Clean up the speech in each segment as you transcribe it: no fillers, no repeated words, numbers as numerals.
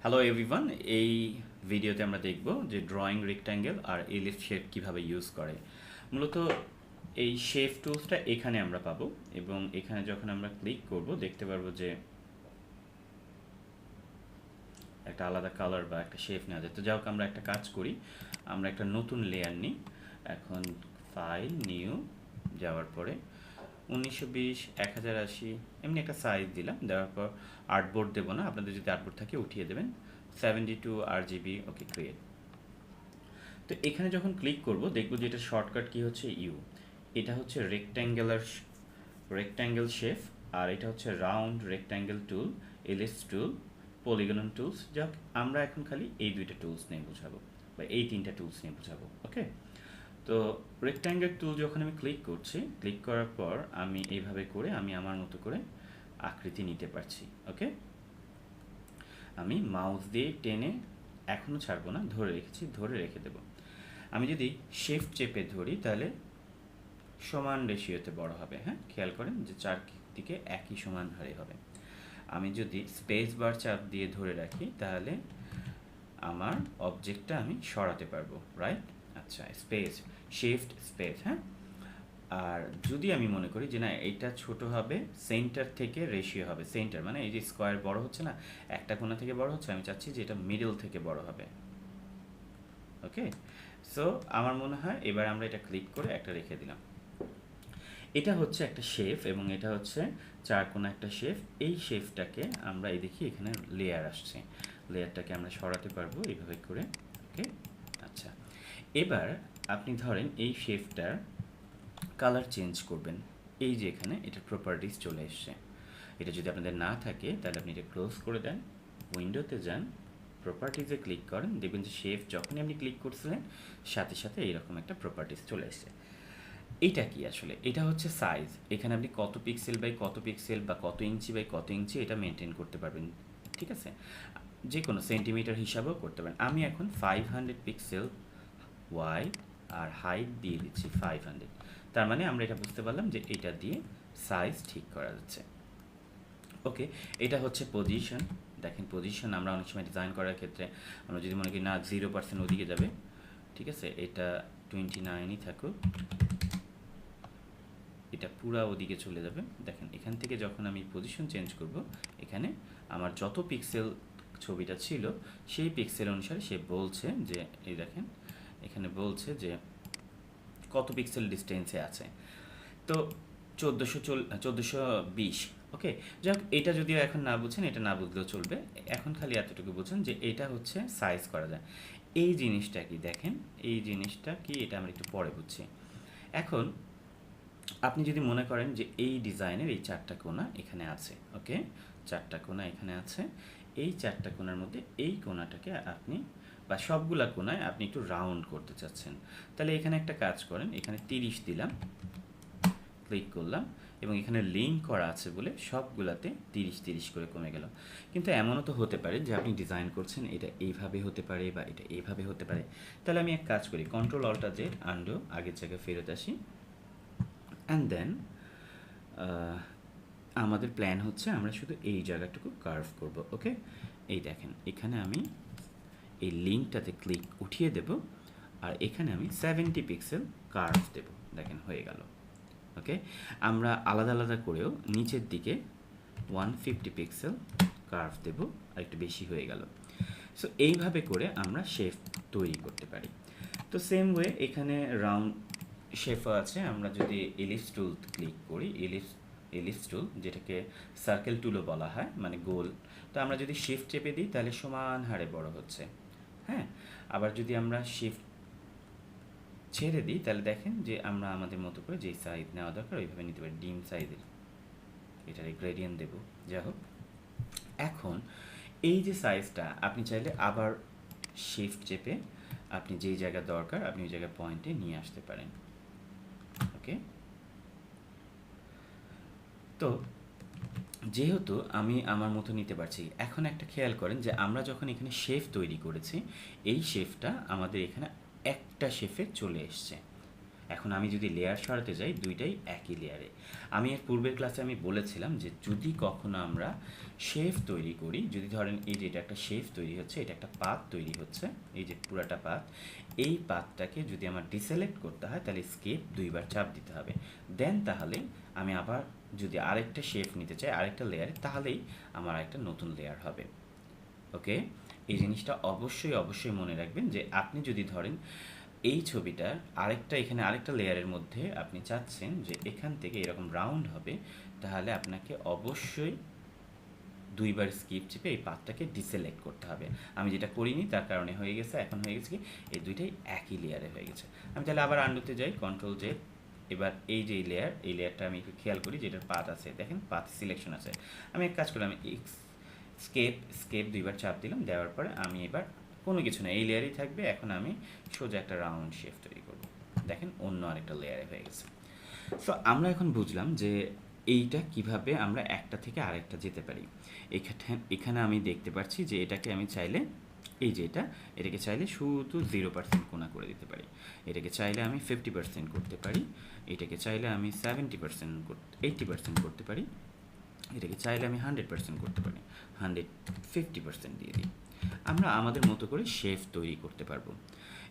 Hello everyone, এই ভিডিওতে আমরা দেখব যে ড্রয়িং রেক্ট্যাঙ্গেল আর এলিপ্স শেপ কীভাবে ইউজ করে। মূলত এই শেপ টুলসটা এখানে আমরা পাবো এবং এখানে যখন আমরা ক্লিক করব দেখতে পারবো যে একটা আলাদা কালার বা একটা শেপ নেওয়া যায়। তো যাই হোক, আমরা একটা কাজ করি, আমরা একটা নতুন লেয়ার নিই। এখন ফাইল, নিউ, যাওয়ার পরে 1920, 1080 এমনি একটা সাইজ দিলাম। দেওয়ার পর আর্টবোর্ড দেবো না, আপনাদের যদি আর্টবোর্ড থাকে উঠিয়ে দেবেন। 72 RGB, ওকে, ক্রিয়েট। তো এখানে যখন ক্লিক করব দেখবো যে এটা শর্টকাট কি হচ্ছে ইউ। এটা হচ্ছে রেক্ট্যাঙ্গেল শেপ, আর এটা হচ্ছে রাউন্ড রেক্ট্যাঙ্গেল টুল, এলিপস টুল, পলিগন টুলস। যাক, আমরা এখন খালি এই দুইটা টুলস নিয়ে বোঝাবো বা এই তিনটা টুলস নিয়ে বোঝাবো। ওকে, তো রেক্ট্যাঙ্গেল টুল যখন আমি ক্লিক করছি, ক্লিক করার পর আমি এইভাবে করে আমি আমার মতো করে আকৃতি নিতে পারছি। ওকে, আমি মাউস দিয়ে টেনে এখনও ছাড়বো না, ধরে রেখেছি, ধরে রেখে দেব। আমি যদি শিফট চেপে ধরি তাহলে সমান রেশিওতে বড় হবে। হ্যাঁ, খেয়াল করেন যে চারদিকে একই সমান হারে হবে। আমি যদি স্পেস বার চাপ দিয়ে ধরে রাখি তাহলে আমার অবজেক্টটা আমি সরাতে পারবো, রাইট? আচ্ছা, শিফট স্পেস, হ্যাঁ। আর যদি আমি মনে করি যে না, এইটা ছোট হবে, সেন্টার থেকে রেশিও হবে, সেন্টার মানে এই যে স্কোয়ার বড় হচ্ছে না, একটা কোণা থেকে বড় হচ্ছে, আমি চাচ্ছি যে এটা মিডল থেকে বড় হবে। ওকে, সো আমার মনে হয় এবার আমরা এটা ক্লিক করে একটা রেখে দিলাম। এটা হচ্ছে একটা শেপ এবং এটা হচ্ছে চার কোণা একটা শেপ। এই শেপটাকে আমরা এই দেখি এখানে লেয়ার আসছে, লেয়ারটাকে আমরা সরাতে পারবো এইভাবে করে। ওকে, আচ্ছা, এবার আপনি ধরেন এই শেপটার কালার চেঞ্জ করবেন। এই যে এখানে এটার প্রপার্টিস চলে এসছে। এটা যদি আপনাদের না থাকে তাহলে আপনি এটা ক্লোজ করে দেন, উইন্ডোতে যান, প্রপার্টিসে ক্লিক করেন, দেখবেন যে শেপ যখনই আপনি ক্লিক করছিলেন সাথে সাথে এইরকম একটা প্রপার্টিস চলে এসছে। এইটা কি আসলে? এটা হচ্ছে সাইজ। এখানে আপনি কত পিক্সেল বাই কত পিক্সেল বা কত ইঞ্চি বাই কত ইঞ্চি এটা মেনটেন করতে পারবেন, ঠিক আছে? যে কোনো সেন্টিমিটার হিসাবেও করতে পারেন। আমি এখন 500 পিক্সেল ওয়াইড আর হাইট দিয়ে দিচ্ছি 500। তার মানে আমরা এটা বুঝতে পারলাম যে এটা দিয়ে সাইজ ঠিক করা যাচ্ছে। ওকে, এটা হচ্ছে পজিশন। দেখেন, পজিশন আমরা অনেক সময় ডিজাইন করার ক্ষেত্রে আমরা যদি মনে করি না 0% ওদিকে যাবে, ঠিক আছে, এটা 29ই থাকুক, এটা পুরা ওদিকে চলে যাবে। দেখেন, এখান থেকে যখন আমি পজিশন চেঞ্জ করব, এখানে আমার যত পিক্সেল ছবিটা ছিল সেই পিক্সেল অনুসারে সে বলছে যে, এই দেখেন এখানে বলছে যে কত পিক্সেল ডিস্টেন্সে আছে। তো 1420। ওকে, যাক, এটা যদিও এখন না বুঝেন, এটা না বুঝলেও চলবে। এখন খালি এতটুকু বুঝুন যে এটা হচ্ছে সাইজ করা যায়। এই জিনিসটা কি দেখেন, এই জিনিসটা কি এটা আমরা একটু পরে বুঝছি। এখন আপনি যদি মনে করেন যে এই ডিজাইনের এই চারটা কোণা এখানে আছে, ওকে, চারটা কোণা এখানে আছে, এই চারটা কোণার মধ্যে এই কোণাটাকে আপনি বা সবগুলা কোণায় আপনি একটু রাউন্ড করতে চাচ্ছেন, তাহলে এখানে একটা কাজ করেন, এখানে 30 দিলাম, ক্লিক করলাম এবং এখানে লিঙ্ক করা আছে বলে সবগুলাতে 30 করে কমে গেল। কিন্তু এমনও তো হতে পারে যে আপনি ডিজাইন করছেন এটা এইভাবে হতে পারে বা এটা এইভাবে হতে পারে। তাহলে আমি এক কাজ করি, কন্ট্রোল অল্টার জেড, আনডু, আগের জায়গায় ফেরত আসি, অ্যান্ড দেন আমাদের প্ল্যান হচ্ছে আমরা শুধু এই জায়গাটুকু কার্ভ করব। ওকে, এই দেখেন এখানে আমি এই লিঙ্কটাতে ক্লিক উঠিয়ে দেব আর এখানে আমি 70 পিক্সেল কার্ভ দেব। দেখেন হয়ে গেল। ওকে, আমরা আলাদা আলাদা করেও নিচের দিকে 150 পিক্সেল কার্ভ দেব, আর একটু বেশি হয়ে গেল। সো এইভাবে করে আমরা শেপ তৈরি করতে পারি। তো সেম ওয়ে এখানে রাউন্ড শেপও আছে। আমরা যদি এলিপস টুল ক্লিক করি, এলিপস টুল যেটাকে সার্কেল টুলও বলা হয়, মানে গোল, তো আমরা যদি শিফট চেপে দিই তাহলে সমান হারে বড় হচ্ছে। হ্যাঁ, আবার যদি আমরা শিফট ছেড়ে দিই তাহলে দেখেন যে আমরা আমাদের মতো করে যেই সাইজ নেওয়া দরকার ওইভাবে নিতে পারি, ডিম সাইজের, এটার গ্রেডিয়েন্ট দেবো। যাই হোক, এখন এই যে সাইজটা আপনি চাইলে আবার শিফট চেপে আপনি যেই জায়গা দরকার আপনি ওই জায়গায় পয়েন্টে নিয়ে আসতে পারেন। ওকে, তো যেহেতু আমি আমার মতো নিতে পারছি, এখন একটা খেয়াল করেন যে আমরা যখন এখানে শেপ তৈরি করেছি এই শেপটা আমাদের এখানে একটা শেপে চলে এসছে। এখন আমি যদি লেয়ার সরাতে যাই দুইটাই একই লেয়ারে। আমি এর পূর্বের ক্লাসে আমি বলেছিলাম যে যদি কখনো আমরা শেপ তৈরি করি, যদি ধরেন এই যে এটা একটা শেপ তৈরি হচ্ছে, এটা একটা পাত তৈরি হচ্ছে, এই যে পুরাটা পাত, এই পাতটাকে যদি আমার ডিসেলেক্ট করতে হয় তাহলে স্কেপ দুইবার চাপ দিতে হবে। দেন তাহলে আমি আবার যদি আরেকটা শেপ নিতে চাই আরেকটা লেয়ারে, তাহলেই আমার আরেকটা নতুন লেয়ার হবে। ওকে, এই জিনিসটা অবশ্যই অবশ্যই মনে রাখবেন যে আপনি যদি ধরেন এই ছবিটা আরেকটা এখানে আরেকটা লেয়ারের মধ্যে আপনি চাচ্ছেন যে এখান থেকে এরকম রাউন্ড হবে, তাহলে আপনাকে অবশ্যই দুইবার স্কিপ চেপে এই পাথটাকে ডিসেলেক্ট করতে হবে। আমি যেটা করিনি তার কারণে হয়ে গেছে, এখন হয়ে গেছে কি এই দুইটাই একই লেয়ারে হয়ে গেছে। আমি তাহলে আবার আন্ডুতে যাই, কন্ট্রোল জে। এবার এই যে লেয়ার, এই লেয়ারটা আমি একটু খেয়াল করি যেটার পাথ আছে, দেখেন পাথ সিলেকশন আছে। আমি এক কাজ করলাম, স্কেপ দুইবার চাপ দিলাম, দেওয়ার পরে আমি এবার কোনো কিছু না, এই লেয়ারই থাকবে। এখন আমি সোজা একটা রাউন্ড শেপ তৈরি করব, দেখেন অন্য আরেকটা লেয়ারে হয়ে গেছে। সো আমরা এখন বুঝলাম যে এইটা কিভাবে আমরা একটা থেকে আরেকটা যেতে পারি। এখানে আমি দেখতে পাচ্ছি যে এটাকে আমি চাইলে এই যে এটাকে চাইলে শুধু 0% কোণা করে দিতে পারি, এটাকে চাইলে আমি 50% করতে পারি, এটাকে চাইলে আমি 70% 80% করতে পারি, এটাকে চাইলে আমি 100% করতে পারি, 150% দিয়ে দিই। আমরা আমাদের মতো করে শেপ তৈরি করতে পারবো।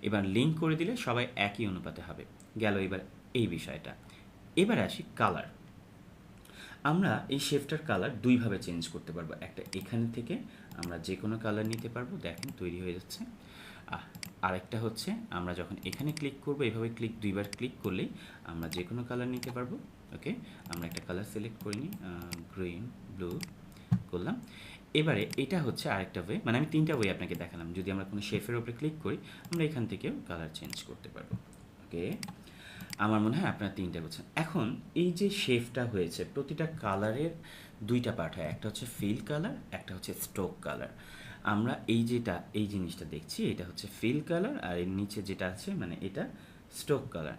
এবার লিঙ্ক করে দিলে সবাই একই অনুপাতে হবে। গেল এবার এই বিষয়টা। এবার আসি কালার। আমরা এই শেপটার কালার দুইভাবে চেঞ্জ করতে পারবো। একটা এখান থেকে আমরা যে কোনো কালার নিতে পারবো, দেখেন তৈরি হয়ে যাচ্ছে। আরেকটা হচ্ছে আমরা যখন এখানে ক্লিক করবো, এভাবে দুইবার ক্লিক করলেই আমরা যে কোনো কালার নিতে পারবো। ওকে, আমরা একটা কালার সিলেক্ট করে নিই, গ্রিন ব্লু করলাম। এবারে এটা হচ্ছে আরেকটা ওয়ে, মানে আমি তিনটা ওয়ে আপনাকে দেখালাম। যদি আমরা কোনো শেপের উপরে ক্লিক করি আমরা এখান থেকেও কালার চেঞ্জ করতে পারবো। ওকে, আমার মনে হয় আপনারা তিনটা বুঝছেন। এখন এই যে শেপটা হয়েছে, প্রতিটা কালারের দুইটা পার্ট হয়, একটা হচ্ছে ফিল কালার, একটা হচ্ছে স্ট্রোক কালার। আমরা এই জিনিসটা দেখছি, এটা হচ্ছে ফিল কালার, আর এর নিচে যেটা আছে মানে এটা স্ট্রোক কালার।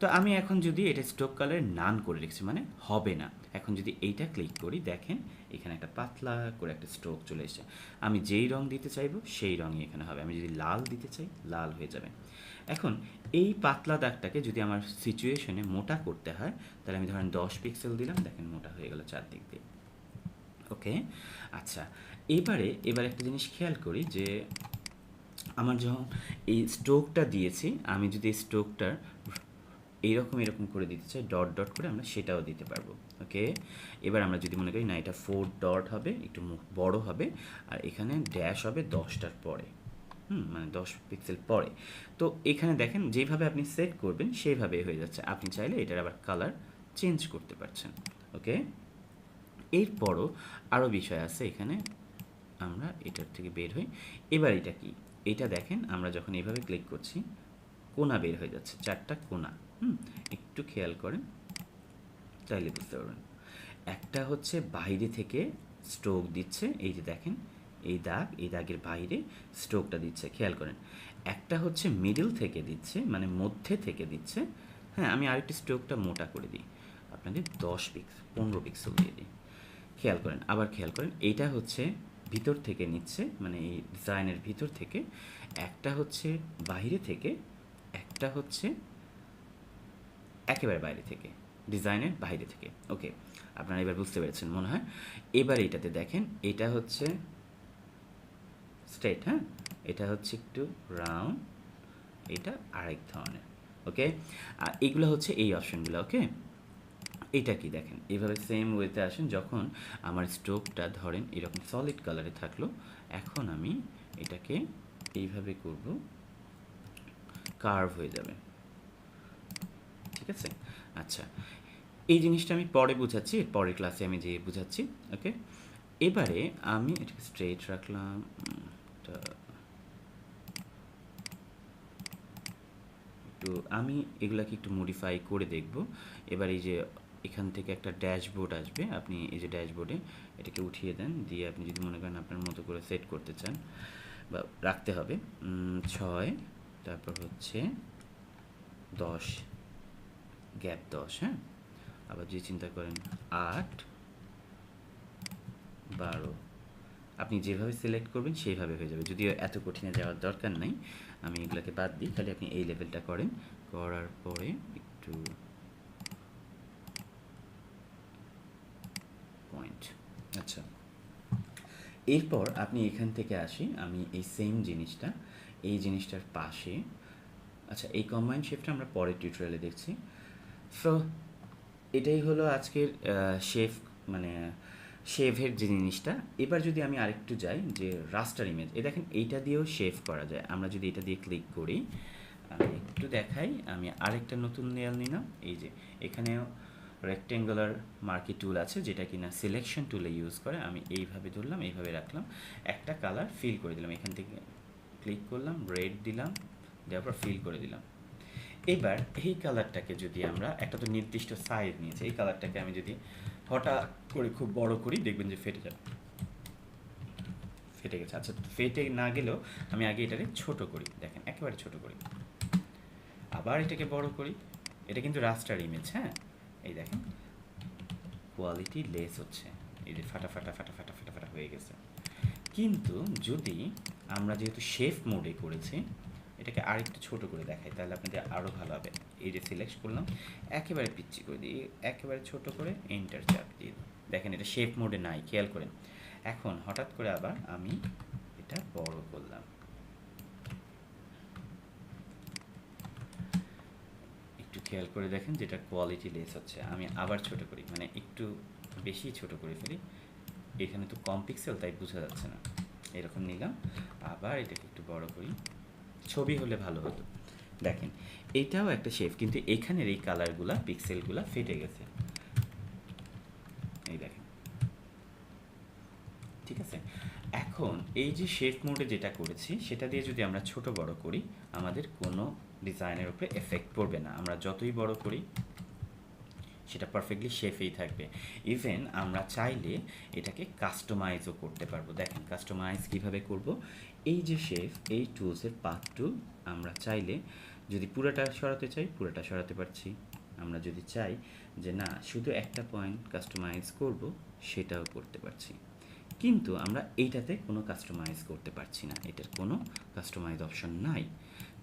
তো আমি এখন যদি এটা স্ট্রোক কালার নান করে রেখেছি, মানে হবে না। এখন যদি এইটা ক্লিক করি, দেখেন এখানে একটা পাতলা করে একটা স্ট্রোক চলে এসেছে। আমি যেই রং দিতে চাইবো সেই রঙই এখানে হবে। আমি যদি লাল দিতে চাই লাল হয়ে যাবে। এখন এই পাতলা দাগটাকে যদি আমার সিচুয়েশনে মোটা করতে হয়, তাহলে আমি ধরেন 10 পিক্সেল দিলাম, দেখেন মোটা হয়ে গেল চারদিক দিয়ে। ওকে, আচ্ছা, এবার একটা জিনিস খেয়াল করি যে আমার যখন এই স্ট্রোকটা দিয়েছি, আমি যদি এই স্ট্রোকটার এরকম করে দিতে চাই, ডট ডট করে, আমরা সেটাও দিতে পারবো। ওকে, এবার আমরা যদি মনে করি না এটা 4 ডট হবে, একটু বড় হবে, আর এখানে ড্যাশ হবে 10টার পরে, মানে 10 পিক্সেল পরে। তো এখানে দেখেন যেভাবে আপনি সেট করবেন সেইভাবে হয়ে যাচ্ছে। আপনি চাইলে এটার আবার কালার চেঞ্জ করতে পারছেন। ওকে, এরপরও আরও বিষয় আছে এখানে, আমরা এটার থেকে বের হই। এবার এটা কি, এটা দেখেন আমরা যখন এইভাবে ক্লিক করছি কোণা বের হয়ে যাচ্ছে, 4টা কোণা। একটু খেয়াল করেন তাইলে বুঝতে পারবেন। একটা হচ্ছে বাইরে থেকে স্ট্রোক দিচ্ছে, এই যে দেখেন এই দাগের বাইরে স্ট্রোকটা দিচ্ছে, খেয়াল করেন। একটা হচ্ছে মিডল থেকে দিচ্ছে, মানে মধ্যে থেকে দিচ্ছে। হ্যাঁ, আমি আরেকটি স্ট্রোকটা মোটা করে দিই, আপনাদের 15 পিক্সেল দিয়ে দিই। খেয়াল করেন, আবার খেয়াল করেন, এইটা হচ্ছে ভিতর থেকে নিচ্ছে, মানে এই ডিজাইনের ভিতর থেকে। একটা হচ্ছে বাইরে থেকে, একটা হচ্ছে একেবারে বাইরে থেকে, ডিজাইনের বাইরে থেকে। ওকে, আপনারা এবার বুঝতে পেরেছেন মনে হয়। এবার এইটাতে দেখেন, এটা হচ্ছে স্ট্রেট, হ্যাঁ, এটা হচ্ছে একটু রাউন্ড, এটা আরেক ধরনের। ওকে, আর এগুলো হচ্ছে এই অপশনগুলো। ওকে, এটা কি দেখেন এভাবে সেম ওয়েতে আসেন। যখন আমার স্ট্রোকটা ধরেন এরকম সলিড কালারে থাকলো, এখন আমি এটাকে এইভাবে করব, কার্ভ হয়ে যাবে। ঠিক আছে, আচ্ছা, এই জিনিসটা আমি পরে বুঝাচ্ছি, পরের ক্লাসে আমি যে বুঝাচ্ছি। ওকে, এবারে আমি এটাকে স্ট্রেট রাখলাম, একটু আমি এগুলাকে একটু মডিফাই করে দেখব। এবার এই যে এখান থেকে একটা ড্যাশবোর্ড আসবে, আপনি এই যে ড্যাশবোর্ডে এটাকে উঠিয়ে দেন, দিয়ে আপনি যদি মনে করেন আপনার মতো করে সেট করতে চান বা রাখতে হবে, 6, তারপর হচ্ছে 10, গ্যাপ 10, হ্যাঁ, আবার যদি চিন্তা করেন 8, 12, আপনি যেভাবে সিলেক্ট করবেন সেইভাবে হয়ে যাবে, যদিও এত কঠিনে যাওয়ার দরকার নাই, আমি এগুলোকে বাদ দিই, খালি আপনি এই লেভেলটা করেন, করার পরে একটু পয়েন্ট। আচ্ছা, এরপর আপনি এখান থেকে আসি, আমি এই সেম জিনিসটা এই জিনিসটার পাশে, আচ্ছা এই কম্বাইন শেপটা আমরা পরের টিউটোরিয়ালে দেখছি। সো এটাই হলো আজকের শেফ, মানে শেভের যে জিনিসটা। এবার যদি আমি আরেকটু যাই যে রাস্টার ইমেজ, এ দেখেন এইটা দিয়েও শেভ করা যায়। আমরা যদি এটা দিয়ে ক্লিক করি, আমি একটু দেখাই, আমি আরেকটা নতুন লেয়ার নিলাম, এই যে এখানেও রেক্টেঙ্গুলার মার্কি টুল আছে যেটা কিনা সিলেকশন টুলে ইউজ করে। আমি এইভাবে ধরলাম, এইভাবে রাখলাম, একটা কালার ফিল করে দিলাম, এখান থেকে ক্লিক করলাম, রেড দিলাম, দেওয়ার পর ফিল করে দিলাম। এবার এই কালারটাকে যদি আমরা একটা তো নির্দিষ্ট সাইজ নিয়েছি, এই কালারটাকে আমি যদি হঠাৎ করে খুব বড় করি, দেখবেন যে ফেটে যাবে, ফেটে গেছে। আচ্ছা, ফেটে না গেলেও আমি আগে এটাকে ছোট করি, দেখেন একেবারে ছোট করি, আবার এটাকে বড় করি। এটা কিন্তু রাস্টার ইমেজ, হ্যাঁ, এই দেখেন কোয়ালিটি লেস হচ্ছে, এই যে ফাটা ফাটা ফাটা ফাটা ফাটা ফাটা হয়ে গেছে। কিন্তু যদি আমরা যেহেতু শেফ মোডে করেছি, এটাকে আরেকটু ছোট করে দেখাই তাহলে আপনাদের আরও ভালো হবে। এই যে সিলেক্ট করলাম, একেবারে পিচ্ছি করে দিই, একেবারে ছোট করে এন্টার চাপ দিয়ে দিই, দেখেন এটা শেফ মোডে নাই, খেয়াল করেন। এখন হঠাৎ করে আবার আমি এটা বড় করলাম, একটু খেয়াল করে দেখেন যেটা কোয়ালিটি লেস হচ্ছে। আমি আবার ছোট করি, মানে একটু বেশি ছোট করে ফেলি, এখানে তো কম পিক্সেল তাই বোঝা যাচ্ছে না, এরকম নিলাম, আবার এটাকে একটু বড় করি, ছবি হলে ভালো হতো। দেখেন এটাও একটা শেপ, কিন্তু এখানের এই কালারগুলা পিক্সেলগুলা ফেটে গেছে, এই দেখেন, ঠিক আছে। এখন এই যে শেপ মোডে যেটা করেছি সেটা দিয়ে যদি আমরা ছোট বড় করি, আমাদের কোনো ডিজাইনের উপরে এফেক্ট পড়বে না, আমরা যতই বড় করি সেটা পারফেক্টলি শেফেই থাকবে। ইভেন আমরা চাইলে এটাকে কাস্টমাইজও করতে পারবো। দেখেন কাস্টমাইজ কিভাবে করব, এই যে শেফ, এই টুলসের পাথ টুল, আমরা চাইলে যদি পুরোটা সরাতে চাই পুরোটা সরাতে পারছি, আমরা যদি চাই যে না শুধু একটা পয়েন্ট কাস্টমাইজ করব সেটাও করতে পারছি। কিন্তু আমরা এইটাতে কোনো কাস্টমাইজ করতে পারছি না, এটার কোনো কাস্টমাইজ অপশন নাই।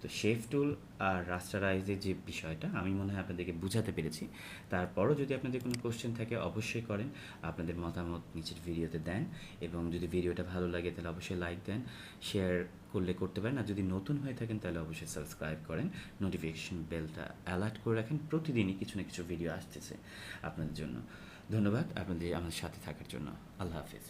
তো শেফ টুল আর রাস্টারাইজের যে বিষয়টা আমি মনে হয় আপনাদেরকে বুঝাতে পেরেছি। তারপরও যদি আপনাদের কোনো কোশ্চেন থাকে অবশ্যই করেন, আপনাদের মতামত নিচের ভিডিওতে দেন, এবং যদি ভিডিওটা ভালো লাগে তাহলে অবশ্যই লাইক দেন, শেয়ার করলে করতে পারেন, আর যদি নতুন হয়ে থাকেন তাহলে অবশ্যই সাবস্ক্রাইব করেন, নোটিফিকেশন বেলটা অ্যালার্ট করে রাখেন, প্রতিদিনই কিছু না কিছু ভিডিও আসতেছে আপনাদের জন্য। ধন্যবাদ আপনাদের আমাদের সাথে থাকার জন্য। আল্লাহ হাফিজ।